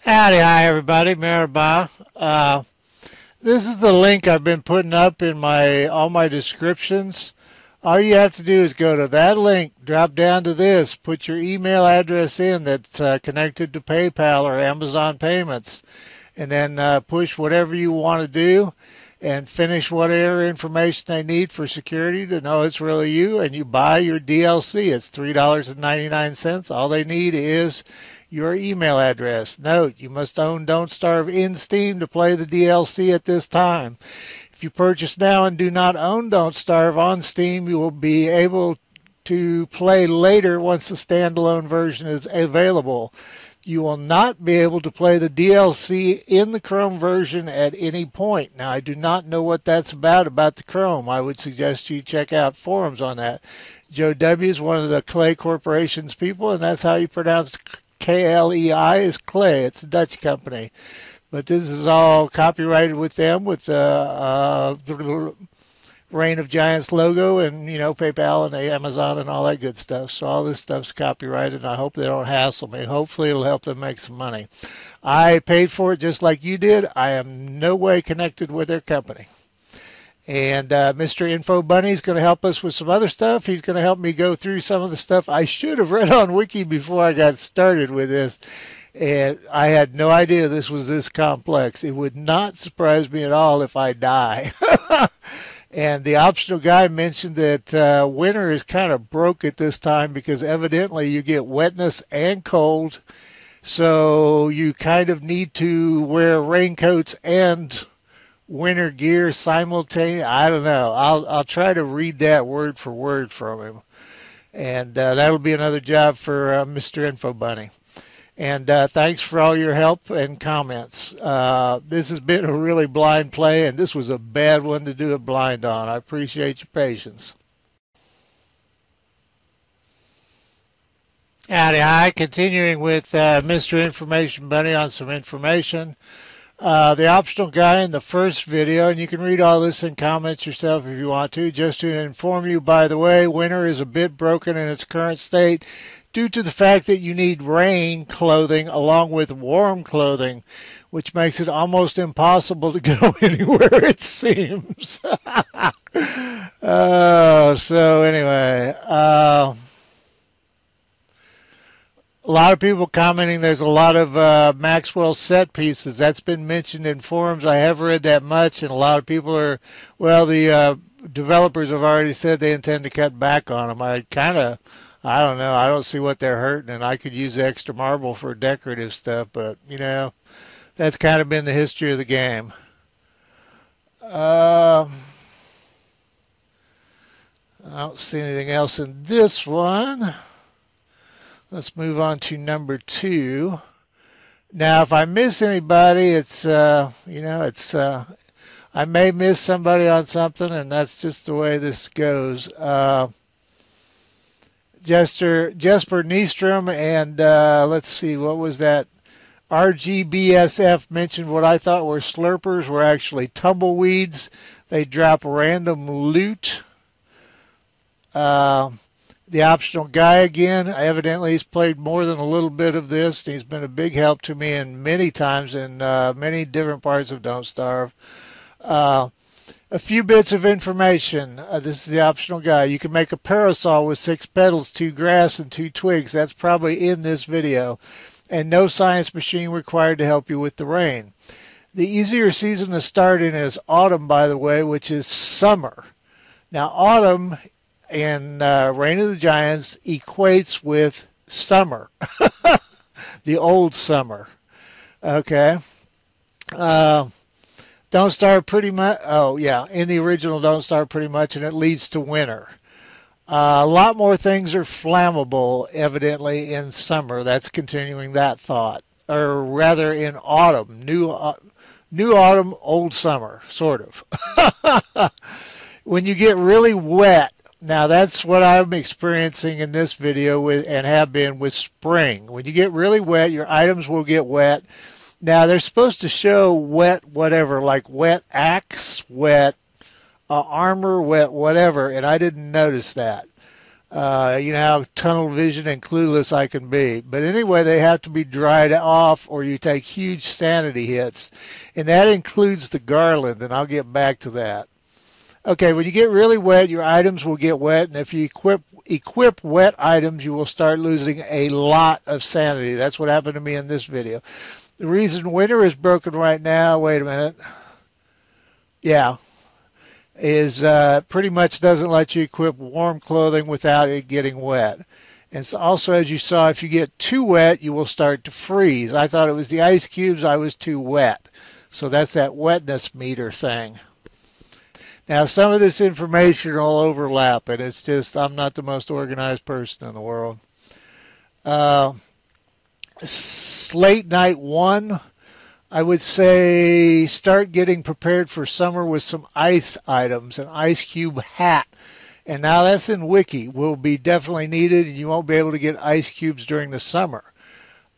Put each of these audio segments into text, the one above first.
Howdy, hi everybody, Maraba. This is the link I've been putting up in all my descriptions. All you have to do is go to that link, drop down to this, put your email address in that's connected to PayPal or Amazon Payments, and then push whatever you want to do and finish whatever information they need for security to know it's really you, and you buy your DLC. It's $3.99. All they need is your email address. Note, you must own Don't Starve in Steam to play the DLC at this time. If you purchase now and do not own Don't Starve on Steam, you will be able to play later once the standalone version is available. You will not be able to play the DLC in the Chrome version at any point. Now, I do not know what that's about the Chrome. I would suggest you check out forums on that. Joe W. is one of the Clay Corporation's people, and that's how you pronounce KLEI is Clay. It's a Dutch company. But this is all copyrighted with them with the Reign of Giants logo and, PayPal and Amazon and all that good stuff. So all this stuff's copyrighted, and I hope they don't hassle me. Hopefully it'll help them make some money. I paid for it just like you did. I am no way connected with their company. And Mr. Info Bunny is going to help us with some other stuff. He's going to help me go through some of the stuff I should have read on Wiki before I got started with this. And I had no idea this was this complex. It would not surprise me at all if I die. And the optional guy mentioned that winter is kind of broke at this time because evidently you get wetness and cold. So you kind of need to wear raincoats and winter gear simultaneously. I don't know. I'll try to read that word for word from him. And that'll be another job for Mr. Info Bunny. And thanks for all your help and comments. This has been a really blind play, and this was a bad one to do it blind on. I appreciate your patience. Howdy, hi. Continuing with Mr. Information Bunny on some information. The optional guy in the first video, and you can read all this in comments yourself if you want to, just to inform you, by the way, winter is a bit broken in its current state due to the fact that you need rain clothing along with warm clothing, which makes it almost impossible to go anywhere, it seems. So anyway, a lot of people commenting there's a lot of Maxwell set pieces. That's been mentioned in forums. I haven't read that much, and a lot of people are, well, the developers have already said they intend to cut back on them. I don't know. I don't see what they're hurting, and I could use extra marble for decorative stuff, but, that's kind of been the history of the game. I don't see anything else in this one. Let's move on to number 2. Now, if I miss anybody, it's, I may miss somebody on something, and that's just the way this goes. Jesper Nystrom and let's see, what was that? RGBSF mentioned what I thought were slurpers were actually tumbleweeds. They drop random loot. The optional guy again, evidently he's played more than a little bit of this. He's been a big help to me in many times in many different parts of Don't Starve. A few bits of information. This is the optional guy. You can make a parasol with 6 petals, 2 grass, and 2 twigs. That's probably in this video. And no science machine required to help you with the rain. The easier season to start in is autumn, by the way, which is summer. Now, autumn in Reign of the Giants equates with summer. The old summer. Okay. Don't Starve pretty much, in the original Don't Starve pretty much, and it leads to winter. A lot more things are flammable, evidently, in summer. That's continuing that thought. Or rather, in autumn. New autumn, old summer, sort of. When you get really wet, now that's what I'm experiencing in this video and have been with spring. When you get really wet, your items will get wet. Now, they're supposed to show wet whatever, like wet axe, wet armor, wet whatever, and I didn't notice that. You know how tunnel vision and clueless I can be. But anyway, they have to be dried off or you take huge sanity hits. And that includes the garland, and I'll get back to that. Okay, when you get really wet, your items will get wet, and if you equip wet items, you will start losing a lot of sanity. That's what happened to me in this video. The reason winter is broken right now, wait a minute, yeah, is pretty much doesn't let you equip warm clothing without it getting wet. And so also, as you saw, if you get too wet, you will start to freeze. I thought it was the ice cubes, I was too wet. So that's that wetness meter thing. Now, some of this information will overlap, and it's just, I'm not the most organized person in the world. Late night one, I would say start getting prepared for summer with some ice items, an ice cube hat. And now that's in wiki, will be definitely needed, and you won't be able to get ice cubes during the summer.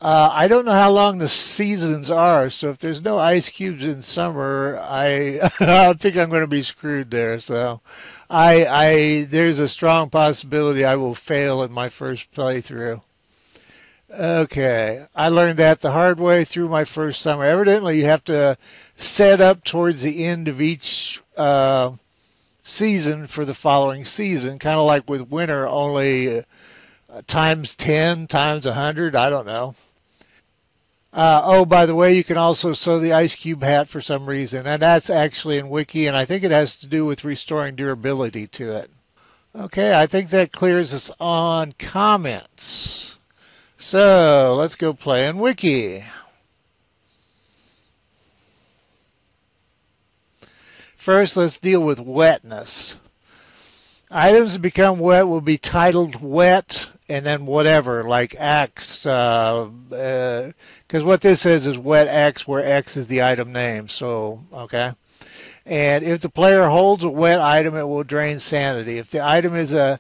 I don't know how long the seasons are, so if there's no ice cubes in summer, I think I'm going to be screwed there. So there's a strong possibility I will fail in my first playthrough. Okay, I learned that the hard way through my first summer. Evidently, you have to set up towards the end of each season for the following season, kind of like with winter, only times 10, times 100, I don't know. Oh, by the way, you can also sew the ice cube hat for some reason, and that's actually in wiki, and I think it has to do with restoring durability to it. Okay, I think that clears us on comments. So let's go play in wiki. First, let's deal with wetness. Items that become wet will be titled wet and then whatever, like X, because what this says is wet X, where X is the item name. So, okay. And if the player holds a wet item, it will drain sanity. If the item is a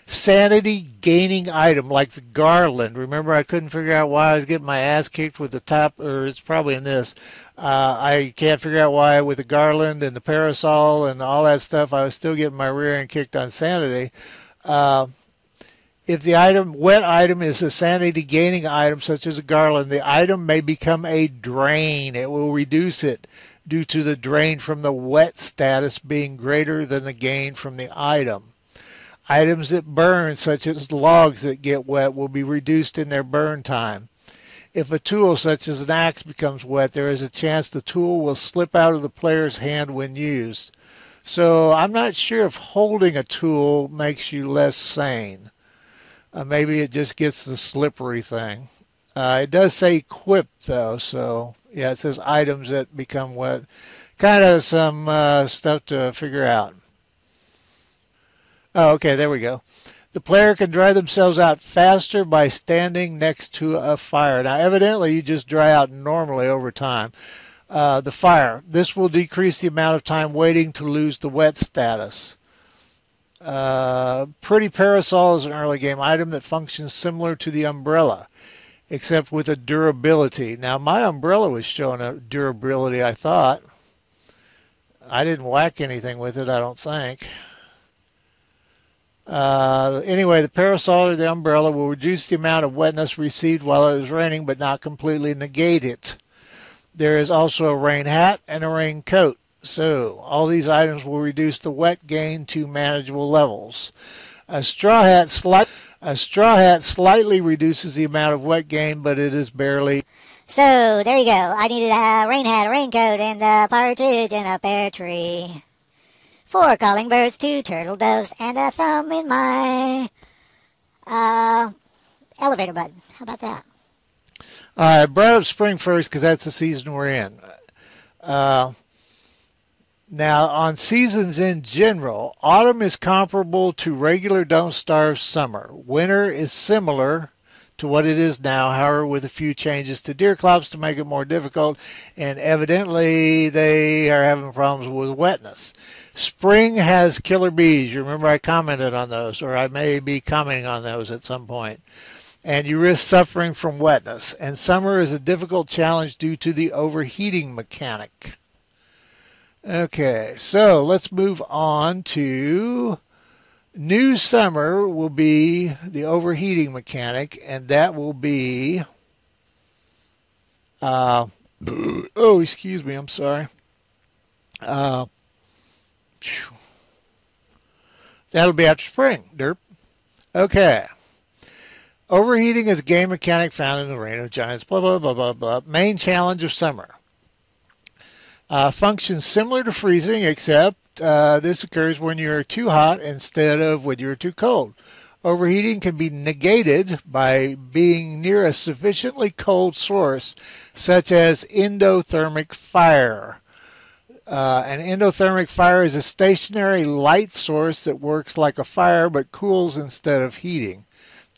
sanity gaining item, like the garland, remember I couldn't figure out why I was getting my ass kicked with the top, or it's probably in this. I can't figure out why with the garland and the parasol and all that stuff, I was still getting my rear end kicked on sanity. If the wet item is a sanity gaining item, such as a garland, the item may become a drain. It will reduce it due to the drain from the wet status being greater than the gain from the item. Items that burn, such as logs that get wet, will be reduced in their burn time. If a tool such as an axe becomes wet, there is a chance the tool will slip out of the player's hand when used. So I'm not sure if holding a tool makes you less sane. Maybe it just gets the slippery thing. It does say equip, though, so yeah, it says items that become wet. Kind of some stuff to figure out. Oh, okay, there we go. The player can dry themselves out faster by standing next to a fire. Now, evidently, you just dry out normally over time. The fire. This will decrease the amount of time waiting to lose the wet status. Pretty parasol is an early game item that functions similar to the umbrella, except with a durability. Now, my umbrella was showing a durability, I thought. I didn't whack anything with it, I don't think. Anyway, the parasol or the umbrella will reduce the amount of wetness received while it is raining, but not completely negate it. There is also a rain hat and a rain coat. So, all these items will reduce the wet gain to manageable levels. A straw hat slightly reduces the amount of wet gain, but it is barely. So, there you go. I needed a rain hat, a raincoat, and a partridge in a pear tree. 4 calling birds, 2 turtle doves, and a thumb in my elevator button. How about that? All right, I brought up spring first because that's the season we're in. Now, on seasons in general, autumn is comparable to regular Don't Starve summer. Winter is similar to what it is now, however, with a few changes to deer clops to make it more difficult, and evidently they are having problems with wetness. Spring has killer bees. You remember I commented on those, or I may be commenting on those at some point. And you risk suffering from wetness. And summer is a difficult challenge due to the overheating mechanic. Okay, so let's move on to New summer will be the overheating mechanic, and that will be, uh, oh, excuse me, I'm sorry. Uh, that'll be after spring, derp. Okay. Overheating is a game mechanic found in the Reign of Giants, blah, blah, blah, blah, blah. Main challenge of summer. Functions similar to freezing, except this occurs when you're too hot instead of when you're too cold. Overheating can be negated by being near a sufficiently cold source, such as endothermic fire. An endothermic fire is a stationary light source that works like a fire but cools instead of heating.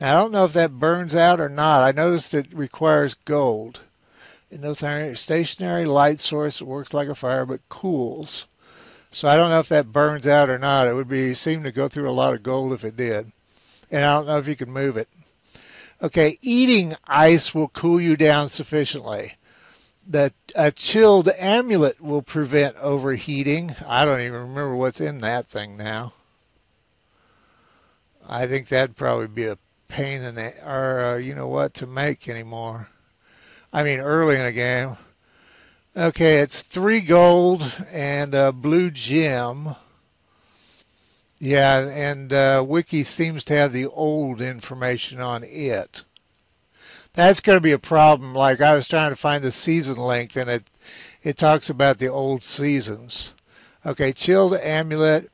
Now, I don't know if that burns out or not. I noticed it requires gold. Endothermic stationary light source that works like a fire but cools. So I don't know if that burns out or not. It would seem to go through a lot of gold if it did. And I don't know if you can move it. Okay, eating ice will cool you down sufficiently. A chilled amulet will prevent overheating. I don't even remember what's in that thing now. I think that'd probably be a pain in the, or you know what, to make anymore. I mean, early in the game. Okay, it's 3 gold and a blue gem. Yeah, and wiki seems to have the old information on it. That's going to be a problem. Like I was trying to find the season length, and it talks about the old seasons. Okay, chilled amulet.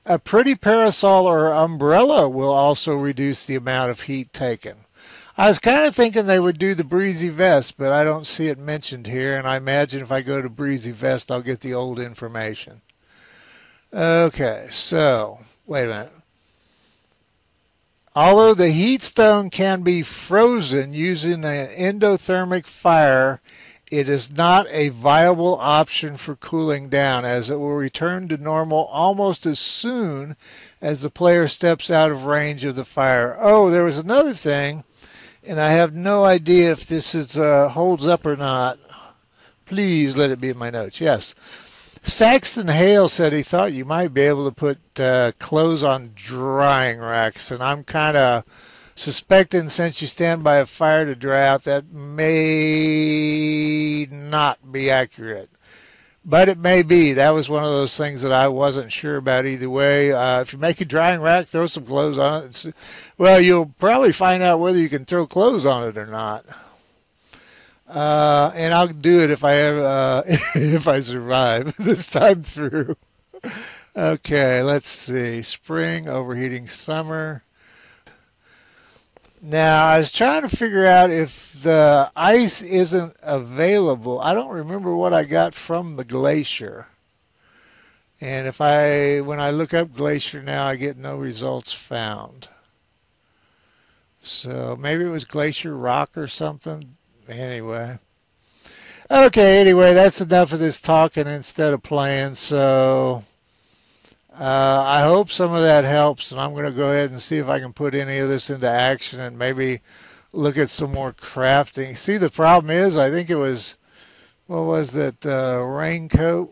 A pretty parasol or umbrella will also reduce the amount of heat taken. I was kind of thinking they would do the breezy vest, but I don't see it mentioned here, and I imagine if I go to breezy vest, I'll get the old information. Okay, so, wait a minute. Although the heat stone can be frozen using an endothermic fire, it is not a viable option for cooling down, as it will return to normal almost as soon as the player steps out of range of the fire. Oh, there was another thing, and I have no idea if this holds up or not. Please let it be in my notes. Yes. Saxton Hale said he thought you might be able to put clothes on drying racks, and I'm kind of suspecting since you stand by a fire to dry out, that may not be accurate. But it may be. That was one of those things that I wasn't sure about either way. If you make a drying rack, throw some clothes on it. Well, you'll probably find out whether you can throw clothes on it or not. And I'll do it if I if I survive this time through. Okay, let's see. Spring, overheating, summer. Now, I was trying to figure out if the ice isn't available. I don't remember what I got from the glacier. And when I look up glacier now, I get no results found. So maybe it was glacier rock or something. Anyway. Okay, anyway, that's enough of this talking instead of playing. So I hope some of that helps, and I'm going to go ahead and see if I can put any of this into action and maybe look at some more crafting. See, the problem is, I think it was, what was that, raincoat?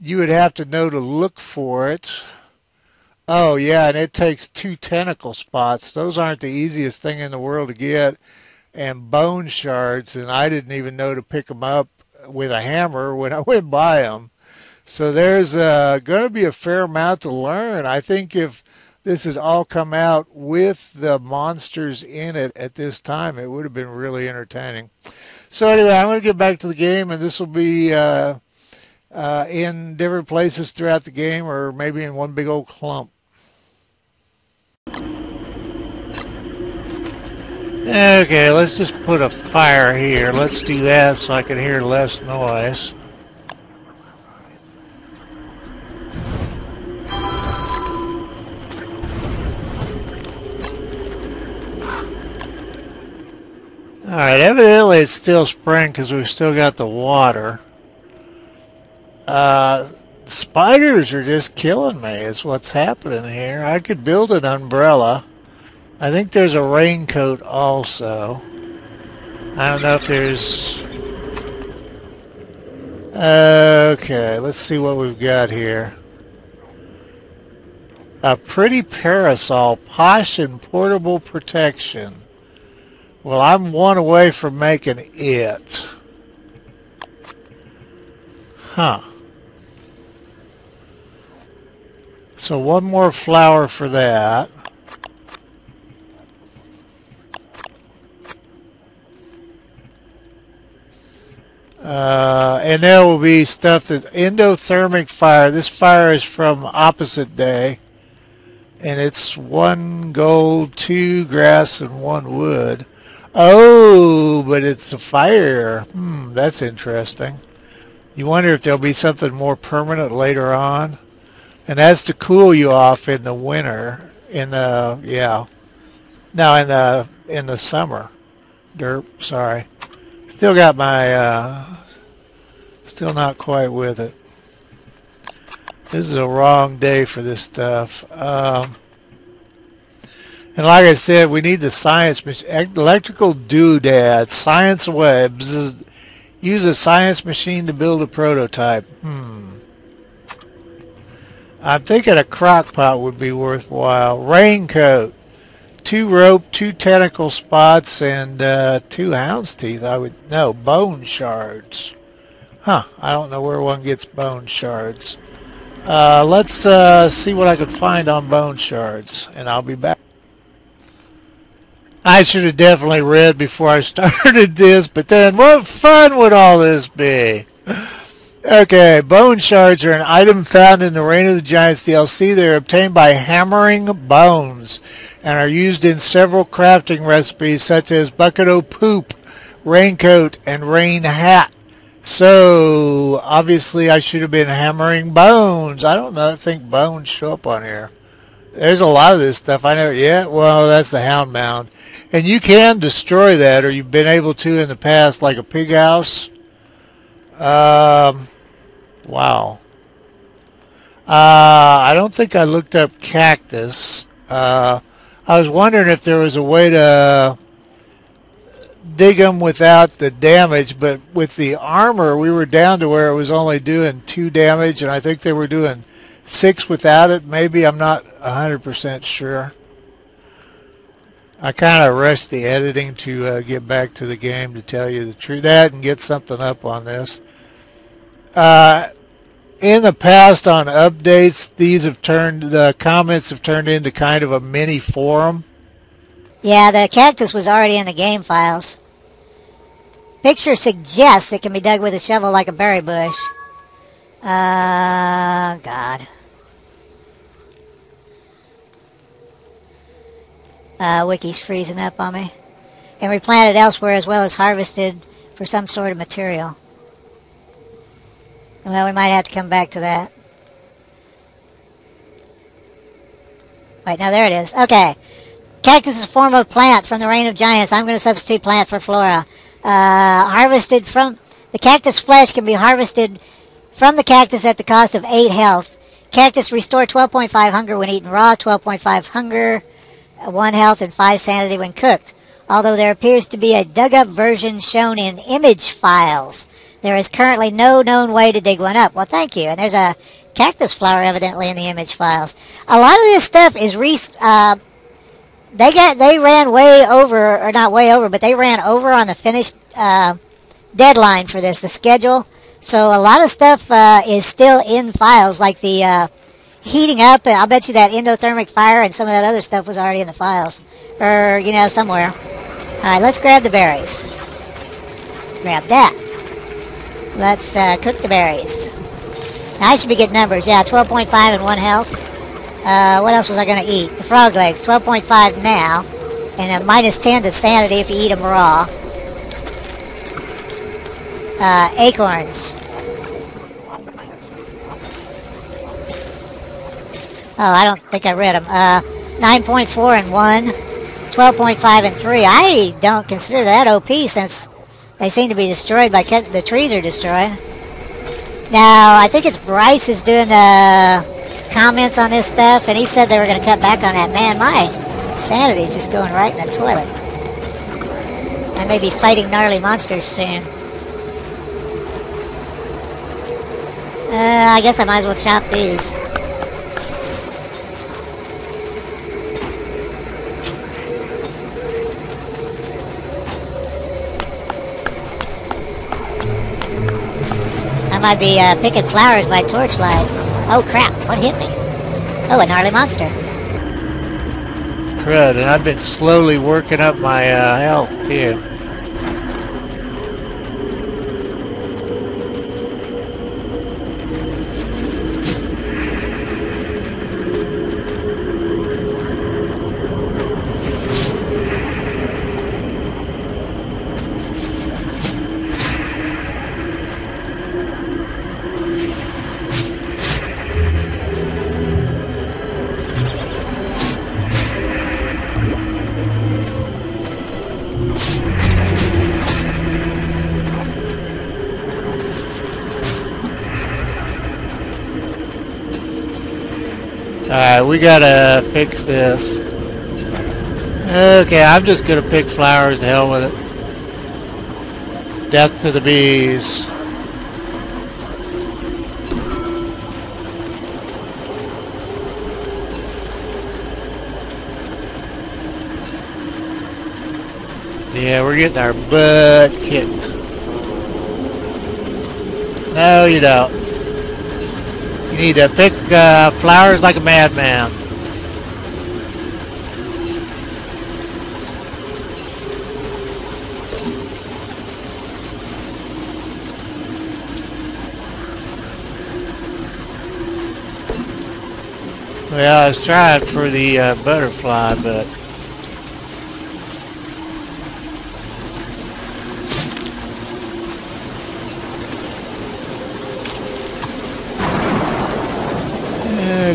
You would have to know to look for it. Oh, yeah, and it takes 2 tentacle spots. Those aren't the easiest thing in the world to get. And bone shards, and I didn't even know to pick them up with a hammer when I went by them. So there's going to be a fair amount to learn. I think if this had all come out with the monsters in it at this time, it would have been really entertaining. So anyway, I'm going to get back to the game, and this will be in different places throughout the game, or maybe in one big old clump. Okay, let's just put a fire here. Let's do that so I can hear less noise. Alright, evidently it's still spring because we've still got the water. Spiders are just killing me is what's happening here. I could build an umbrella. I think there's a raincoat also. I don't know if there's... Okay, let's see what we've got here. A pretty parasol, posh and portable protection. Well, I'm one away from making it. Huh. So one more flower for that. And there will be stuff that's endothermic fire. This fire is from Opposite Day. And it's 1 gold, 2 grass, and 1 wood. Oh, but it's a fire. That's interesting. You wonder if there'll be something more permanent later on. And that's to cool you off in the winter. No, in the summer. Derp, sorry. Still got my, still not quite with it. This is a wrong day for this stuff. And like I said, we need the science, electrical doodad, science webs. Use a science machine to build a prototype. I'm thinking a crock pot would be worthwhile. Raincoat. 2 rope, 2 tentacle spots, and 2 hound's teeth. Bone shards. I don't know where one gets bone shards. Let's see what I can find on bone shards, and I'll be back. I should have definitely read before I started this, but then what fun would all this be? Okay, bone shards are an item found in the Reign of the Giants DLC. They're obtained by hammering bones and are used in several crafting recipes such as bucket o' poop, raincoat, and rain hat. So, obviously I should have been hammering bones. I don't know, I think bones show up on here. There's a lot of this stuff. I know, yeah, well, that's the hound mound. And you can destroy that, or you've been able to in the past, like a pig house. Wow. I don't think I looked up cactus. I was wondering if there was a way to dig them without the damage, but with the armor, we were down to where it was only doing 2 damage, and I think they were doing 6 without it. Maybe, I'm not 100% sure. I kind of rushed the editing to get back to the game, to tell you the truth. That and get something up on this. In the past on updates, the comments have turned into kind of a mini forum. Yeah, the cactus was already in the game files. Picture suggests it can be dug with a shovel like a berry bush. God. Wiki's freezing up on me. And replanted elsewhere as well as harvested for some sort of material. Well, we might have to come back to that. Wait, now there it is. Okay. Cactus is a form of plant from the Reign of Giants. I'm going to substitute plant for flora. Harvested from... The cactus flesh can be harvested from the cactus at the cost of 8 health. Cactus restore 12.5 hunger when eaten raw, 12.5 hunger, 1 health, and 5 sanity when cooked. Although there appears to be a dug-up version shown in image files, there is currently no known way to dig one up. Well, thank you. And there's a cactus flower evidently in the image files. A lot of this stuff is they ran way over, or not way over, but they ran over on the finished deadline for this, the schedule. So a lot of stuff is still in files, like the heating up. I'll bet you that endothermic fire and some of that other stuff was already in the files, or somewhere. All right, let's grab the berries. Let's grab that. Let's cook the berries. I should be getting numbers. Yeah, 12.5 and 1 health. What else was I going to eat? The frog legs, 12.5 now, and a minus 10 to sanity if you eat them raw. Acorns. Oh, I don't think I read them. 9.4 and 1, 12.5 and 3. I don't consider that OP since they seem to be destroyed by the trees are destroyed. Now, I think it's Bryce is doing the comments on this stuff, and he said they were going to cut back on that. Man, my sanity's just going right in the toilet. I may be fighting gnarly monsters soon. I guess I might as well chop these. I might be picking flowers by torchlight. Oh crap, what hit me? Oh, a gnarly monster. Crud, and I've been slowly working up my health too. Alright, we gotta fix this. Okay, I'm just gonna pick flowers, the hell with it. Death to the bees. Yeah, we're getting our butt kicked. No, you don't. You need to pick flowers like a madman. Well, I was trying for the butterfly, but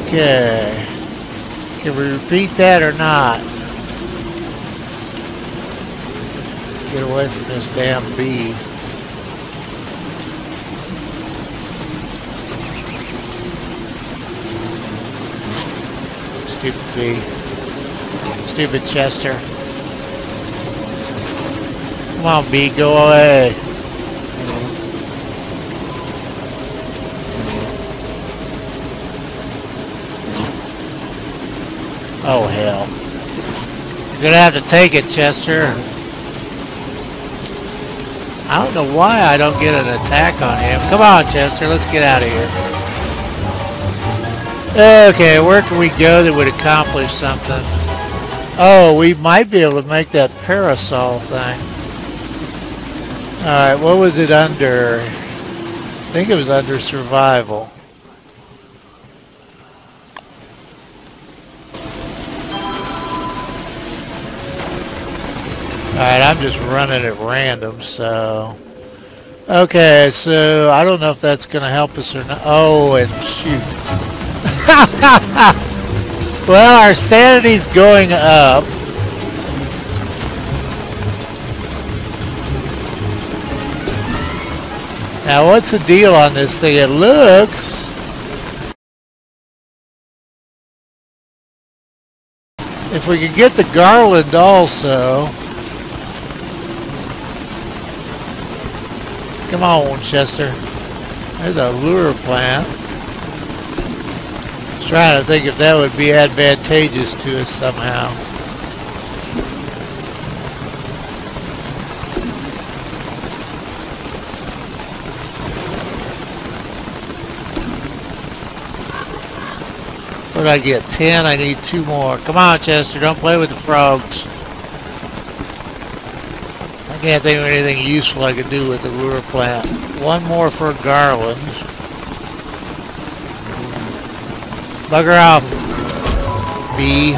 okay. Can we repeat that or not? Get away from this damn bee. Stupid bee. Stupid Chester. Come on, bee, go away. Oh, hell. You're gonna have to take it, Chester. I don't know why I don't get an attack on him. Come on, Chester, let's get out of here. Okay, where can we go that would accomplish something? Oh, we might be able to make that parasol thing. Alright, what was it under? I think it was under survival. Alright, I'm just running at random, so... Okay, so I don't know if that's going to help us or not. Oh, and shoot. Well, our sanity's going up. Now, what's the deal on this thing? It looks... If we could get the garland also... Come on, Chester. There's a lure plant. I was trying to think if that would be advantageous to us somehow. What did I get? 10? I need 2 more. Come on, Chester. Don't play with the frogs. I can't think of anything useful I could do with the lure plant. 1 more for a garland. Bugger off, bee.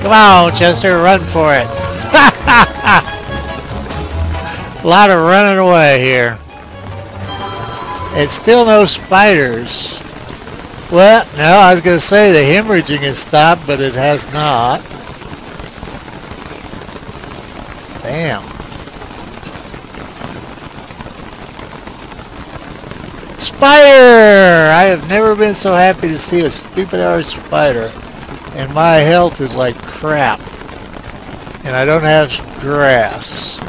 Come on, Chester, run for it. A lot of running away here. It's still no spiders. Well, no, I was going to say the hemorrhaging has stopped, but it has not. Damn. Spider! I have never been so happy to see a stupid-ass spider. And my health is like crap. And I don't have grass.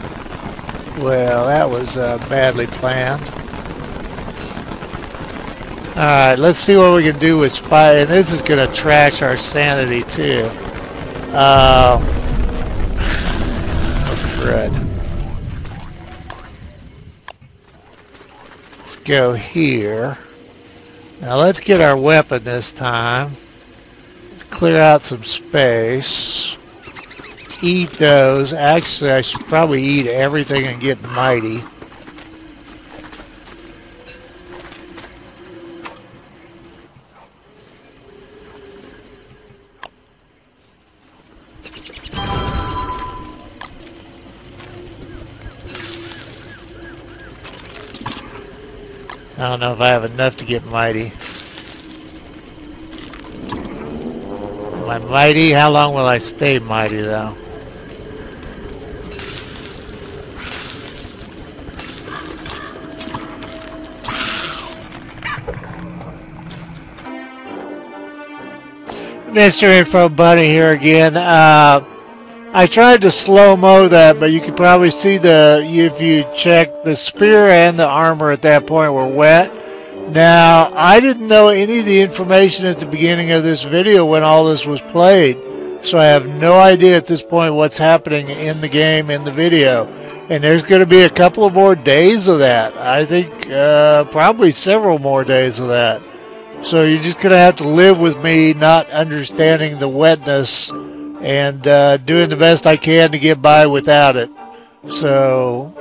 Well, that was badly planned. Alright, let's see what we can do with spy. And this is going to trash our sanity too. Oh, crud. Let's go here. Now let's get our weapon this time. Let's clear out some space. Eat those. Actually, I should probably eat everything and get mighty. I don't know if I have enough to get mighty. Am I mighty? How long will I stay mighty though? Mr. Info Bunny here again. I tried to slow-mo that, but you could probably see if you check, the spear and the armor at that point were wet. Now, I didn't know any of the information at the beginning of this video when all this was played, so I have no idea at this point what's happening in the game, in the video. And there's going to be a couple of more days of that. I think probably several more days of that. So you're just going to have to live with me not understanding the wetness and doing the best I can to get by without it. So,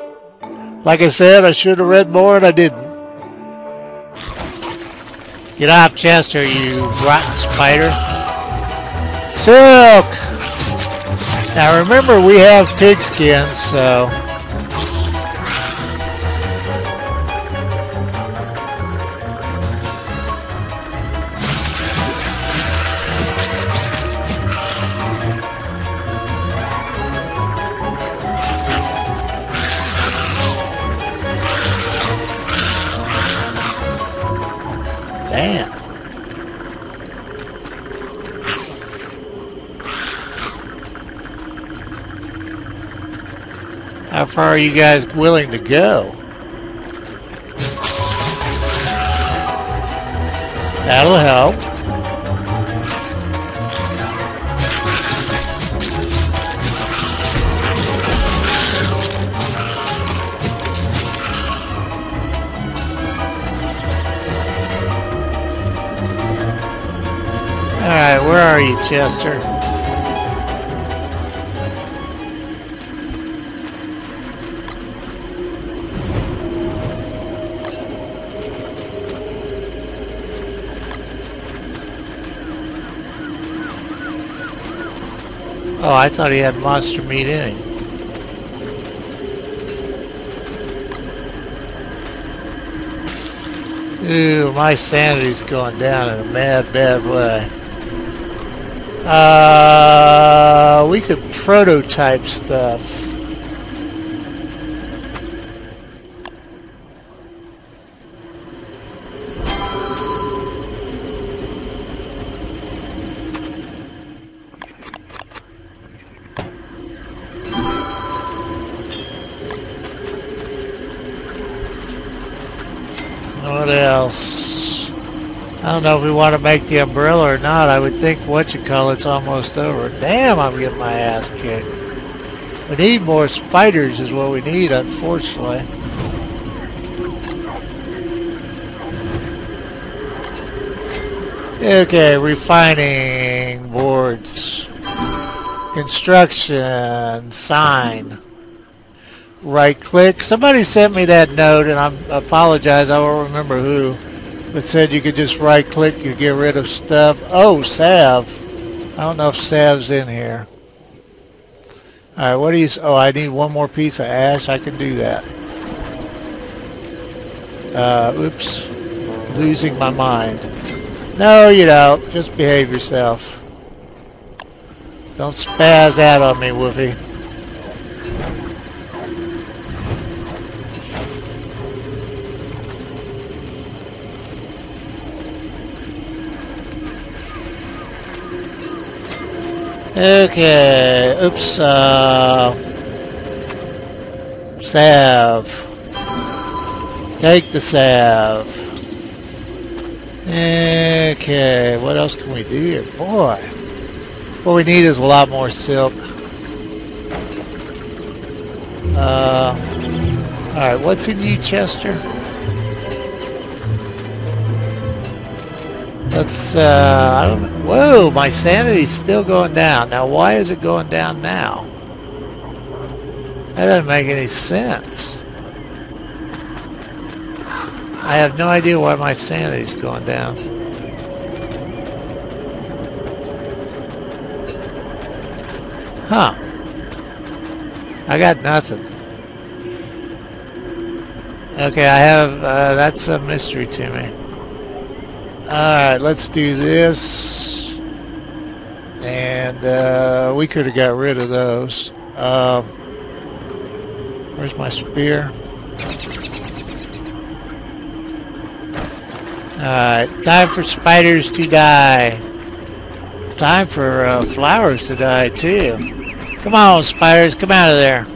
like I said, I should have read more and I didn't. Get off, Chester, you rotten spider. Silk! Now remember, we have pigskins, so... Damn. How far are you guys willing to go? That'll help. Alright, where are you, Chester? Oh, I thought he had monster meat in him. Ooh, my sanity's going down in a bad way. We could prototype stuff. What else? I don't know if we want to make the umbrella or not. I would think it's almost over. Damn, I'm getting my ass kicked. We need more spiders is what we need, unfortunately. Okay, refining boards. Construction, sign. Right click. Somebody sent me that note and I apologize, I don't remember who. It said you could just right click, you get rid of stuff. Oh, salve. I don't know if salve's in here. Alright, what do you... Oh, I need one more piece of ash. I can do that. Oops. Losing my mind. No, you don't. Just behave yourself. Don't spaz out on me, Woofy. Okay, oops, salve. Take the salve. Okay, what else can we do here? Boy, what we need is a lot more silk. Alright, what's in you, Chester? Let's, I don't know. Whoa, my sanity's still going down. Now, why is it going down now? That doesn't make any sense. I have no idea why my sanity's going down. Huh. I got nothing. Okay, I have, that's a mystery to me. Alright, let's do this. And, we could have got rid of those. Where's my spear? Alright, time for spiders to die. Time for flowers to die too. Come on, spiders, come out of there.